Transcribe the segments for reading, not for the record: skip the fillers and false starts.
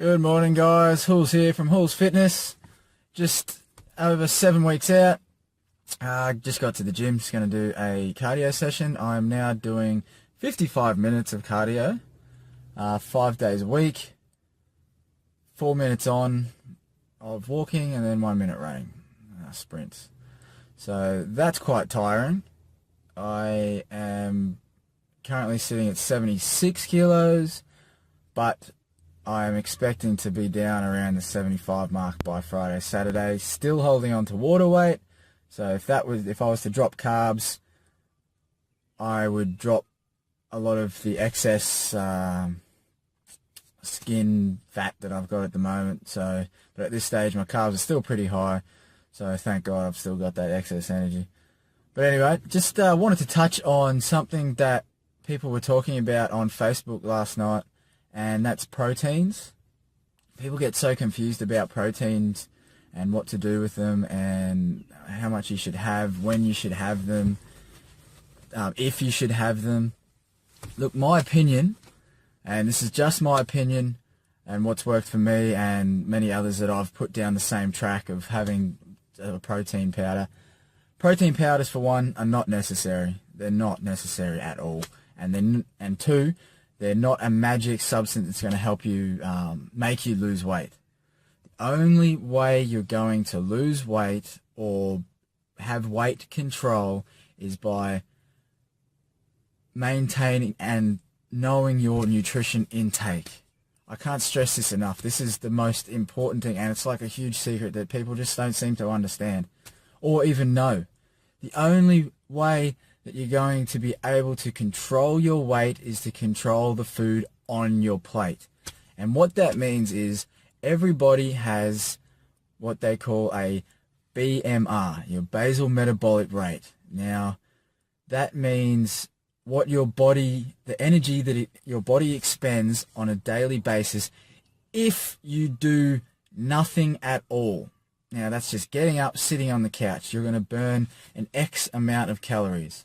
Good morning, guys. Houls here from Houls Fitness. Just over 7 weeks out. Just got to the gym. Just going to do a cardio session. I'm now doing 55 minutes of cardio, 5 days a week, 4 minutes on of walking, and then 1 minute running, sprints. So that's quite tiring. I am currently sitting at 76 kilos, but I'm expecting to be down around the 75 mark by Friday, Saturday. Still holding on to water weight. So if I was to drop carbs, I would drop a lot of the excess skin fat that I've got at the moment. But at this stage, my carbs are still pretty high. So thank God I've still got that excess energy. But anyway, just wanted to touch on something that people were talking about on Facebook last night, and that's proteins. People get so confused about proteins and what to do with them and how much you should have, when you should have them, if you should have them. Look, my opinion, and this is just my opinion and what's worked for me and many others that I've put down the same track of having a protein powder. Protein powders, for one, are not necessary. They're not necessary at all. And two, they're not a magic substance that's going to help you make you lose weight. The only way you're going to lose weight or have weight control is by maintaining and knowing your nutrition intake. I can't stress this enough. This is the most important thing, and it's like a huge secret that people just don't seem to understand or even know. The only way that you're going to be able to control your weight is to control the food on your plate. And what that means is everybody has what they call a BMR, your basal metabolic rate. Now, that means what your body, the energy that your body expends on a daily basis if you do nothing at all. Now, that's just getting up, sitting on the couch. You're going to burn an X amount of calories.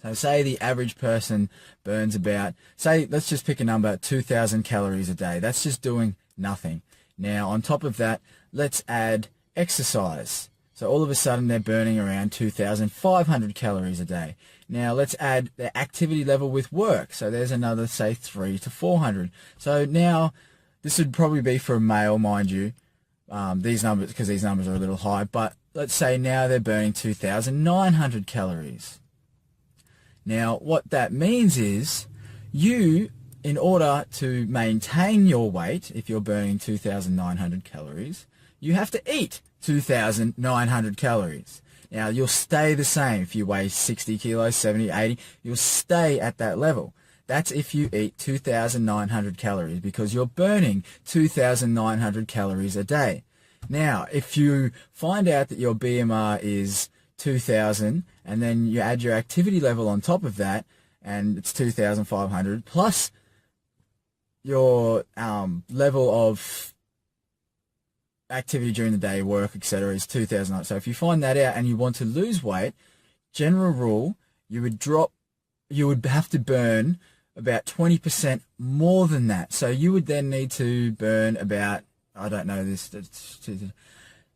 So say the average person burns about, let's just pick a number, 2,000 calories a day. That's just doing nothing. Now, on top of that, let's add exercise. So all of a sudden, they're burning around 2,500 calories a day. Now, let's add the activity level with work. So there's another, say, 300 to 400. So now, this would probably be for a male, mind you, these numbers, because these numbers are a little high. But let's say now they're burning 2,900 calories. Now, what that means is you, in order to maintain your weight, if you're burning 2,900 calories, you have to eat 2,900 calories. Now, you'll stay the same. If you weigh 60 kilos, 70, 80, you'll stay at that level. That's if you eat 2,900 calories because you're burning 2,900 calories a day. Now, if you find out that your BMR is 2,000 and then you add your activity level on top of that and it's 2,500 plus your level of activity during the day, work, etc. is 2,000. So if you find that out and you want to lose weight, general rule, you would have to burn about 20% more than that. So you would then need to burn about, I don't know this,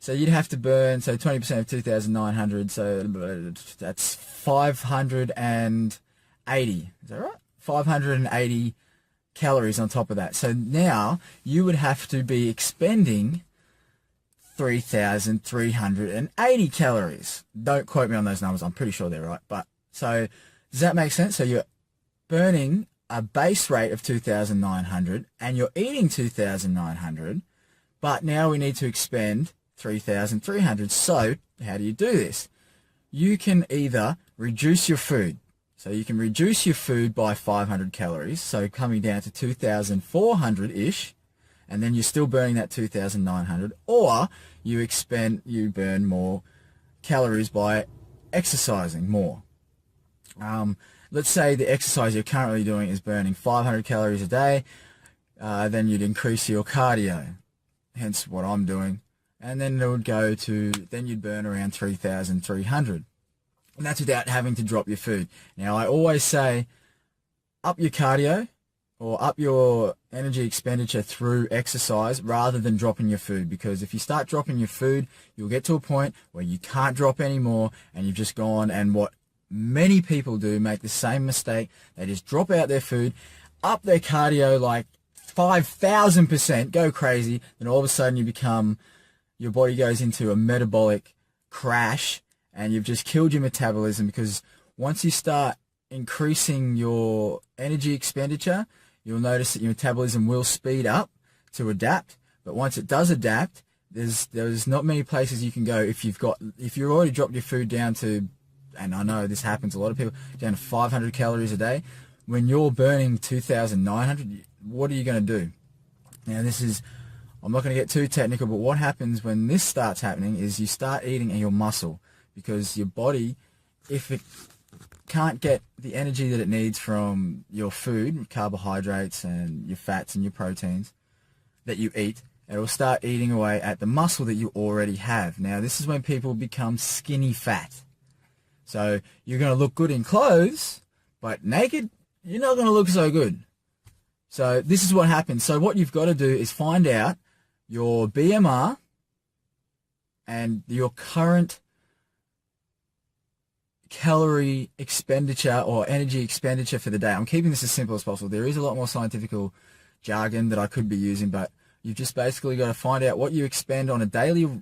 so you'd have to burn, so 20% of 2,900, so that's 580. Is that right? 580 calories on top of that. So now you would have to be expending 3,380 calories. Don't quote me on those numbers. I'm pretty sure they're right. But so does that make sense? So you're burning a base rate of 2,900 and you're eating 2,900, but now we need to expend 3,300. So how do you do this? You can either reduce your food. So you can reduce your food by 500 calories, so coming down to 2,400-ish, and then you're still burning that 2,900, or you burn more calories by exercising more. Let's say the exercise you're currently doing is burning 500 calories a day, then you'd increase your cardio, hence what I'm doing. And then it would go to, then you'd burn around 3,300. And that's without having to drop your food. Now, I always say, up your cardio, or up your energy expenditure through exercise rather than dropping your food, because if you start dropping your food, you'll get to a point where you can't drop anymore, and you've just gone, and what many people do, make the same mistake. They just drop out their food, up their cardio like 5,000%, go crazy, then all of a sudden your body goes into a metabolic crash, and you've just killed your metabolism, because once you start increasing your energy expenditure, you'll notice that your metabolism will speed up to adapt. But once it does adapt, there's not many places you can go if you've already dropped your food down to, and I know this happens a lot of people, down to 500 calories a day. When you're burning 2,900, what are you going to do? Now I'm not going to get too technical, but what happens when this starts happening is you start eating your muscle, because your body, if it can't get the energy that it needs from your food, carbohydrates and your fats and your proteins that you eat, it will start eating away at the muscle that you already have. Now, this is when people become skinny fat. So you're going to look good in clothes, but naked, you're not going to look so good. So this is what happens. So what you've got to do is find out your BMR and your current calorie expenditure or energy expenditure for the day. I'm keeping this as simple as possible. There is a lot more scientific jargon that I could be using, but you've just basically got to find out what you expend on a daily.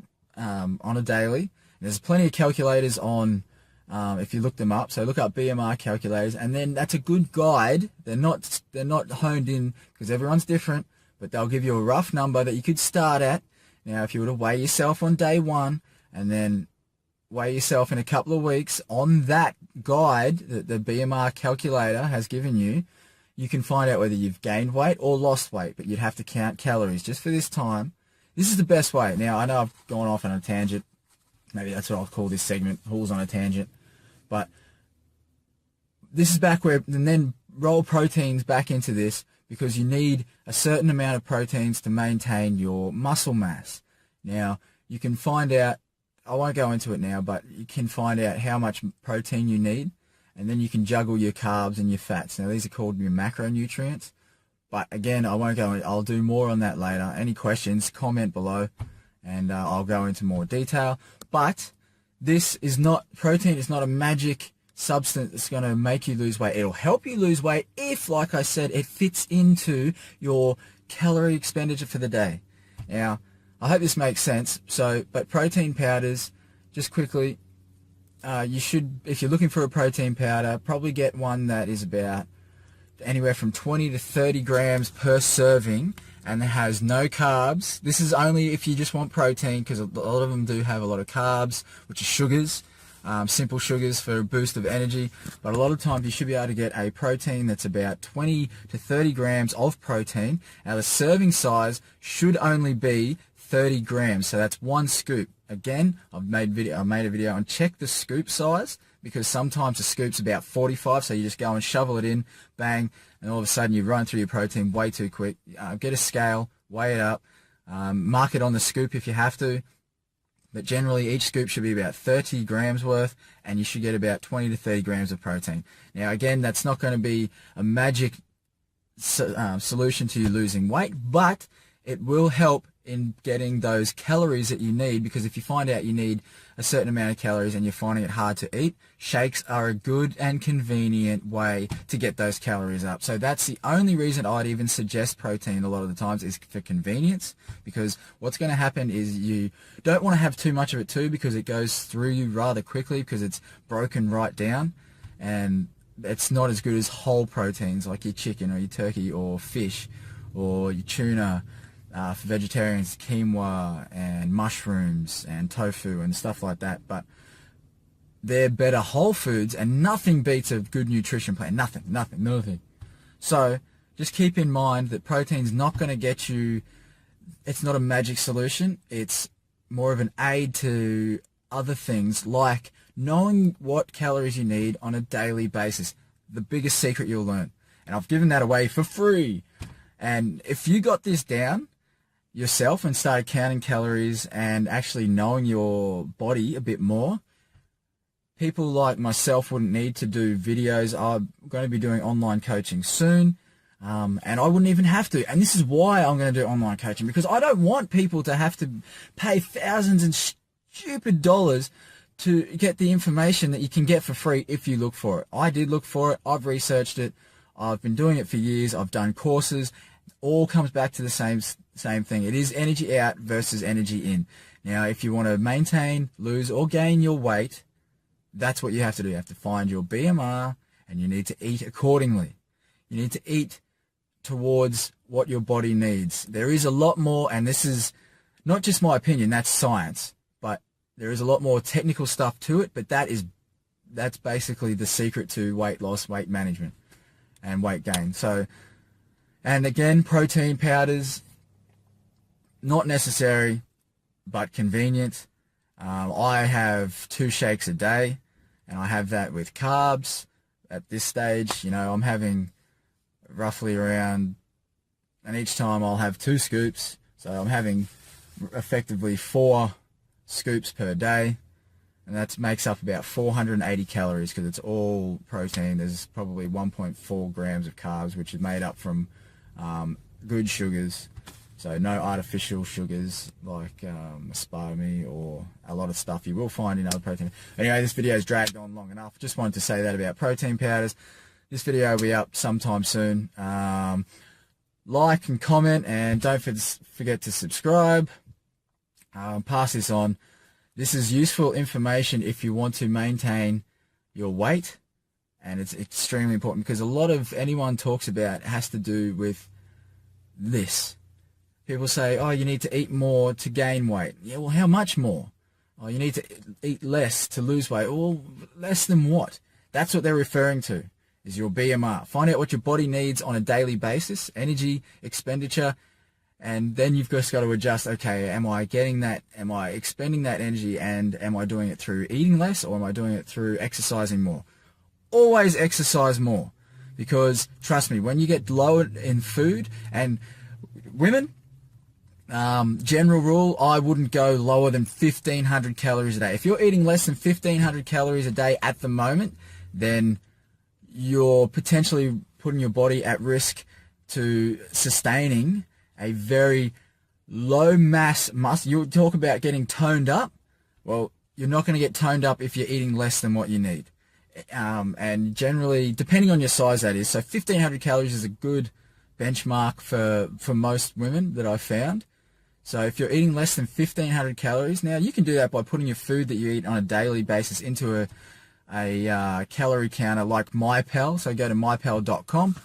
There's plenty of calculators on, if you look them up. So look up BMR calculators, and then that's a good guide. They're not honed in, because everyone's different, but they'll give you a rough number that you could start at. Now, if you were to weigh yourself on day one and then weigh yourself in a couple of weeks on that guide that the BMR calculator has given you, you can find out whether you've gained weight or lost weight, but you'd have to count calories just for this time. This is the best way. Now, I know I've gone off on a tangent. Maybe that's what I'll call this segment, Houls on a Tangent. But this is back where, and then roll proteins back into this, because you need a certain amount of proteins to maintain your muscle mass. Now, you can find out, I won't go into it now, but you can find out how much protein you need, and then you can juggle your carbs and your fats. Now, these are called your macronutrients, but again, I won't go. I'll do more on that later. Any questions, comment below, and I'll go into more detail. But protein is not a magic substance that's going to make you lose weight. It'll help you lose weight if, like I said, it fits into your calorie expenditure for the day. Now, I hope this makes sense. But protein powders, just quickly, you should, if you're looking for a protein powder, probably get one that is about anywhere from 20 to 30 grams per serving, and it has no carbs. This is only if you just want protein, because a lot of them do have a lot of carbs, which are sugars, simple sugars for a boost of energy. But a lot of times you should be able to get a protein that's about 20 to 30 grams of protein. Now, the serving size should only be 30 grams, so that's one scoop. Again, I made a video on check the scoop size, because sometimes the scoop's about 45, so you just go and shovel it in, bang, and all of a sudden you run through your protein way too quick. Get a scale, weigh it up, mark it on the scoop if you have to, but generally each scoop should be about 30 grams worth, and you should get about 20 to 30 grams of protein. Now, again, that's not going to be a magic solution to you losing weight, but it will help in getting those calories that you need, because if you find out you need a certain amount of calories and you're finding it hard to eat, shakes are a good and convenient way to get those calories up. So that's the only reason I'd even suggest protein a lot of the times, is for convenience, because what's going to happen is you don't want to have too much of it too, because it goes through you rather quickly, because it's broken right down, and it's not as good as whole proteins like your chicken or your turkey or fish or your tuna. For vegetarians, quinoa and mushrooms and tofu and stuff like that, but they're better whole foods, and nothing beats a good nutrition plan. Nothing. So just keep in mind that protein's not going to get you, it's not a magic solution. It's more of an aid to other things, like knowing what calories you need on a daily basis. The biggest secret you'll learn, and I've given that away for free. And if you got this down yourself and started counting calories and actually knowing your body a bit more, people like myself wouldn't need to do videos. I'm going to be doing online coaching soon. And I wouldn't even have to. And this is why I'm going to do online coaching, because I don't want people to have to pay thousands and stupid dollars to get the information that you can get for free if you look for it. I did look for it. I've researched it. I've been doing it for years. I've done courses. All comes back to the same thing. It is energy out versus energy in. Now, if you want to maintain, lose, or gain your weight, that's what you have to do. You have to find your BMR, and you need to eat accordingly. You need to eat towards what your body needs. There is a lot more, and this is not just my opinion, that's science, but there is a lot more technical stuff to it, but that's basically the secret to weight loss, weight management, and weight gain. So, and again, protein powders, not necessary, but convenient. I have 2 shakes a day, and I have that with carbs. At this stage, you know, I'm having roughly around, and each time I'll have 2 scoops, so I'm having effectively 4 scoops per day, and that makes up about 480 calories because it's all protein. There's probably 1.4 grams of carbs, which is made up from good sugars, so no artificial sugars like aspartame or a lot of stuff you will find in other protein. Anyway, this video's dragged on long enough. Just wanted to say that about protein powders. This video will be up sometime soon. Like and comment, and don't forget to subscribe. Pass this on. This is useful information if you want to maintain your weight, and it's extremely important because a lot of anyone talks about has to do with this. People say, oh, you need to eat more to gain weight. Yeah, well, how much more? Oh, you need to eat less to lose weight. Well, less than what? That's what they're referring to, is your BMR. Find out what your body needs on a daily basis, energy, expenditure, and then you've just got to adjust, okay, am I getting that, am I expending that energy, and am I doing it through eating less, or am I doing it through exercising more? Always exercise more, because trust me, when you get lower in food, and women, general rule, I wouldn't go lower than 1,500 calories a day. If you're eating less than 1,500 calories a day at the moment, then you're potentially putting your body at risk to sustaining a very low mass muscle. You talk about getting toned up. Well, you're not going to get toned up if you're eating less than what you need. And generally, depending on your size, that is. So 1,500 calories is a good benchmark for most women that I've found. So if you're eating less than 1,500 calories, now you can do that by putting your food that you eat on a daily basis into a calorie counter like MyPal. So go to mypal.com,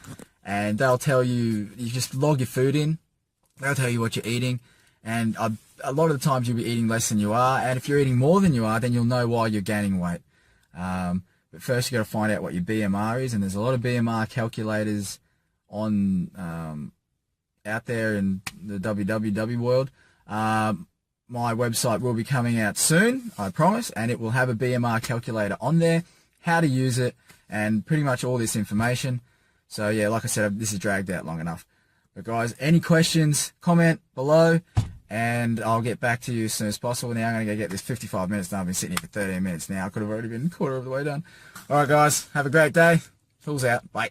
and they'll tell you, you just log your food in, they'll tell you what you're eating, and a lot of the times you'll be eating less than you are, and if you're eating more than you are, then you'll know why you're gaining weight. But first you got to find out what your BMR is, and there's a lot of BMR calculators on out there in the www world. My website will be coming out soon, I promise, and it will have a BMR calculator on there, how to use it, and pretty much all this information. So yeah, like I said, this is dragged out long enough. But guys, any questions, comment below, and I'll get back to you as soon as possible. Now I'm going to go get this 55 minutes done. I've been sitting here for 13 minutes now. I could have already been a quarter of the way done. Alright guys, have a great day. Houls out. Bye.